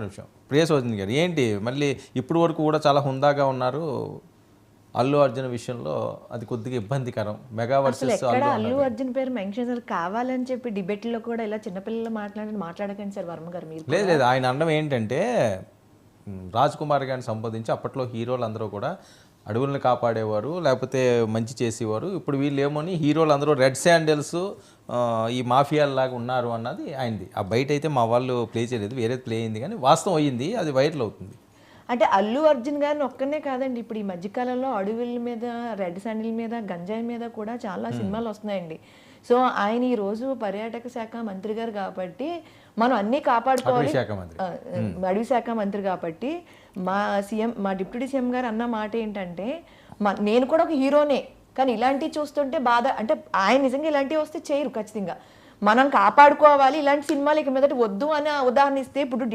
నిమిషం. ప్రియసోజన్ గారు ఏంటి మళ్ళీ ఇప్పుడు వరకు కూడా చాలా హుందాగా ఉన్నారు. అల్లు అర్జున్ విషయంలో అది కొద్దిగా ఇబ్బందికరం. మెగా వర్సెస్ అల్లు అర్జున్ పేరు మెన్షన్ కావాలని చెప్పి డిబేట్లో కూడా ఇలా చిన్నపిల్లలు మాట్లాడకండి సార్ వర్మ గారు. మీరు లేదు లేదు ఆయన అనడం ఏంటంటే రాజ్ కుమార్ గారిని సంబోధించి అప్పట్లో హీరోలు అందరూ కూడా అడవులను కాపాడేవారు లేకపోతే మంచి చేసేవారు. ఇప్పుడు వీళ్ళు ఏమోని హీరోలు అందరూ రెడ్ శాండిల్స్ ఈ మాఫియాలాగా ఉన్నారు అన్నది ఆయనది. ఆ బయట అయితే మా వాళ్ళు ప్లే చేయలేదు, వేరే ప్లే అయింది కానీ వాస్తవం అయ్యింది, అది వైరల్ అవుతుంది. అంటే అల్లు అర్జున్ గారిని ఒక్కనే కాదండి, ఇప్పుడు ఈ మధ్యకాలంలో అడవుల మీద, రెడ్ శాండిల్ మీద, గంజాయి మీద కూడా చాలా సినిమాలు వస్తున్నాయండి. సో ఆయన ఈ రోజు పర్యాటక శాఖ మంత్రి గారు కాబట్టి మనం అన్నీ కాపాడుకోవాలి. అడవి శాఖ మంత్రి కాబట్టి మా డిప్యూటీ సీఎం గారు అన్న మాట ఏంటంటే, నేను కూడా ఒక హీరోనే కానీ ఇలాంటివి చూస్తుంటే బాధ. అంటే ఆయన నిజంగా ఇలాంటివి వస్తే చేయరు, ఖచ్చితంగా మనం కాపాడుకోవాలి, ఇలాంటి సినిమాలు ఇక మీదటి వద్దు అని ఉదాహరణ ఇస్తే, ఇప్పుడు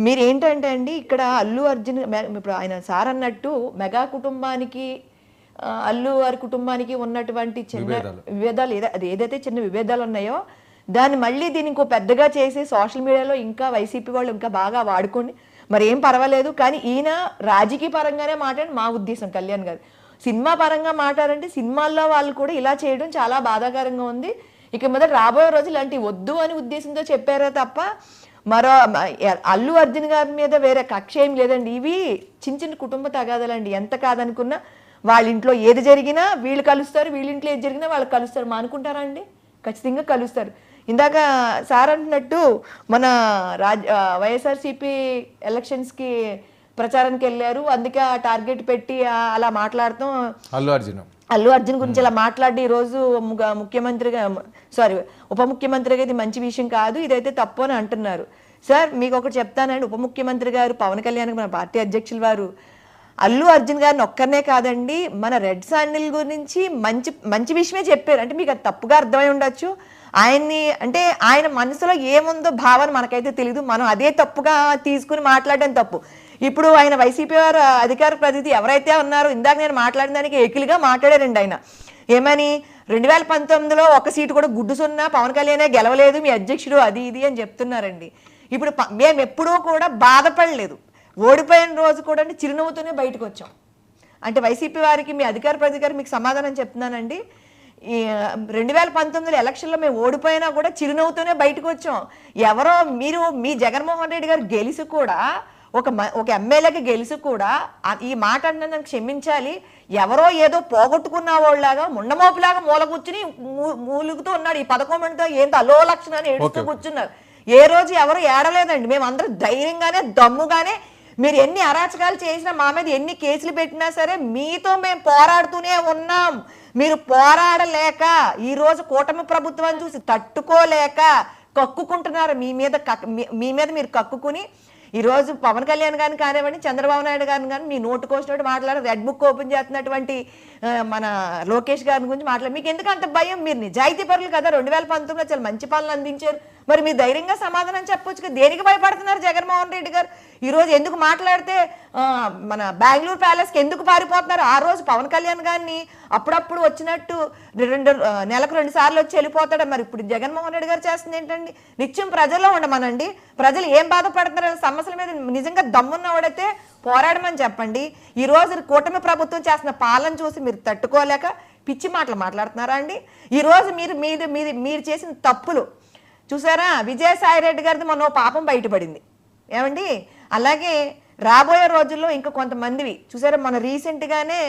మీరు ఏంటంటే అండి ఇక్కడ అల్లు అర్జున్ ఇప్పుడు ఆయన సార్ అన్నట్టు మెగా కుటుంబానికి అల్లు వారి కుటుంబానికి ఉన్నటువంటి చిన్న విభేదాలు ఏదైతే చిన్న విభేదాలు ఉన్నాయో దాన్ని మళ్ళీ దీన్ని ఇంకో పెద్దగా చేసి సోషల్ మీడియాలో ఇంకా వైసీపీ వాళ్ళు ఇంకా బాగా వాడుకోండి, మరి ఏం పర్వాలేదు. కానీ ఈయన రాజకీయ పరంగానే మాట్లాడి మా ఉద్దేశం కళ్యాణ్ గారు సినిమా పరంగా మాట్లాడంటే సినిమాల్లో వాళ్ళు కూడా ఇలా చేయడం చాలా బాధాకరంగా ఉంది. ఇక మొదట రాబోయే రోజు ఇలాంటి వద్దు అని ఉద్దేశంతో చెప్పారే తప్ప మరో అల్లు అర్జున్ గారి మీద వేరే కక్ష ఏం లేదండి. ఇవి చిన్న చిన్న కుటుంబ తగాదాలండి. ఎంత కాదనుకున్నా వాళ్ళ ఇంట్లో ఏది జరిగినా వీళ్ళు కలుస్తారు, వీళ్ళ ఇంట్లో ఏది జరిగినా వాళ్ళు కలుస్తారు. మా అనుకుంటారా అండి? ఖచ్చితంగా కలుస్తారు. ఇందాక సార్ అంటున్నట్టు మన వైఎస్ఆర్సీపీ ఎలక్షన్స్కి ప్రచారానికి వెళ్ళారు, అందుకే ఆ టార్గెట్ పెట్టి అలా మాట్లాడతాం. అల్లు అర్జున్ గురించి అలా మాట్లాడి ఈరోజు ముఖ్యమంత్రిగా ఉప ముఖ్యమంత్రిగా ఇది మంచి విషయం కాదు, ఇదైతే తప్పు అని అంటున్నారు. సార్ మీకు ఒకటి చెప్తానండి, ఉప ముఖ్యమంత్రి గారు పవన్ కళ్యాణ్ మన పార్టీ అధ్యక్షుల వారు అల్లు అర్జున్ గారిని ఒక్కరినే కాదండి మన రెడ్ శాండిల్ గురించి మంచి మంచి విషయమే చెప్పారు. అంటే మీకు అది తప్పుగా అర్థమై ఉండొచ్చు. ఆయన్ని అంటే ఆయన మనసులో ఏముందో భావన మనకైతే తెలీదు, మనం అదే తప్పుగా తీసుకుని మాట్లాడడం తప్పు. ఇప్పుడు ఆయన వైసీపీ వారు అధికార ప్రతినిధి ఎవరైతే ఉన్నారో ఇందాక నేను మాట్లాడిన దానికి ఏకిలిగా మాట్లాడారండి. ఆయన ఏమని 2019లో ఒక సీటు కూడా గుడ్డు సున్నా పవన్ కళ్యాణే గెలవలేదు, మీ అధ్యక్షుడు అది ఇది అని చెప్తున్నారండి. ఇప్పుడు మేము ఎప్పుడూ కూడా బాధపడలేదు, ఓడిపోయిన రోజు కూడా చిరునవ్వుతోనే బయటకు వచ్చాం. అంటే వైసీపీ వారికి మీ అధికార ప్రతినిధి మీకు సమాధానం చెప్తున్నానండి, ఈ 2019 ఎలక్షన్లో మేము ఓడిపోయినా కూడా చిరునవ్వుతోనే బయటకు వచ్చాం. ఎవరో మీరు మీ జగన్మోహన్ రెడ్డి గారు గెలిచి కూడా ఒక ఎమ్మెల్యేకి గెలిచి కూడా ఈ మాట అంటే క్షమించాలి, ఎవరో ఏదో పోగొట్టుకున్న వాళ్ళలాగా ముండమోపులాగా మూల కూర్చుని మూలుగుతూ ఉన్నాడు. ఈ 11 మందితో ఏంటో అలో లక్షణాన్ని ఏడుస్తూ కూర్చున్నారు. ఏ రోజు ఎవరు ఏడలేదండి, మేము అందరూ ధైర్యంగానే దమ్ముగానే మీరు ఎన్ని అరాచకాలు చేసినా మా మీద ఎన్ని కేసులు పెట్టినా సరే మీతో మేము పోరాడుతూనే ఉన్నాం. మీరు పోరాడలేక ఈరోజు కూటమి ప్రభుత్వాన్ని చూసి తట్టుకోలేక కక్కుకుంటున్నారు. మీ మీద మీరు కక్కుకుని ఈరోజు పవన్ కళ్యాణ్ గారిని కానివ్వండి, చంద్రబాబు నాయుడు గారిని కానీ మీ నోటు కోసినట్టు మాట్లాడారు, రెడ్ బుక్ ఓపెన్ చేస్తున్నటువంటి మన లోకేష్ గారి గురించి మాట్లాడారు. మీకు ఎందుకు అంత భయం? మీరు నిజాయితీ పరులు కదా, 2019లో చాలా మంచి పాలన అందించారు, మరి మీరు ధైర్యంగా సమాధానం చెప్పొచ్చు. దేనికి భయపడుతున్నారు జగన్మోహన్ రెడ్డి గారు? ఈరోజు ఎందుకు మాట్లాడితే మన బెంగళూరు ప్యాలెస్కి ఎందుకు పారిపోతున్నారు? ఆ రోజు పవన్ కళ్యాణ్ గారిని అప్పుడప్పుడు వచ్చినట్టు నెలకు 2 సార్లు వచ్చి వెళ్ళిపోతాడు. మరి ఇప్పుడు జగన్మోహన్ రెడ్డి గారు చేస్తుంది ఏంటండి? నిత్యం ప్రజల్లో ఉండమనండి, ప్రజలు ఏం బాధపడుతున్నారు సమస్యల మీద నిజంగా దమ్మున్నవాడైతే పోరాడమని చెప్పండి. ఈ రోజు కూటమి ప్రభుత్వం చేస్తున్న పాలన చూసి మీరు తట్టుకోలేక పిచ్చి మాటలు మాట్లాడుతున్నారా అండి? ఈరోజు మీరు చేసిన తప్పులు చూసారా? విజయసాయిరెడ్డి గారిది మొన్న పాపం బయటపడింది ఏమండి, అలాగే రాబోయే రోజుల్లో ఇంకా కొంతమందివి చూసారా. మన రీసెంట్గానే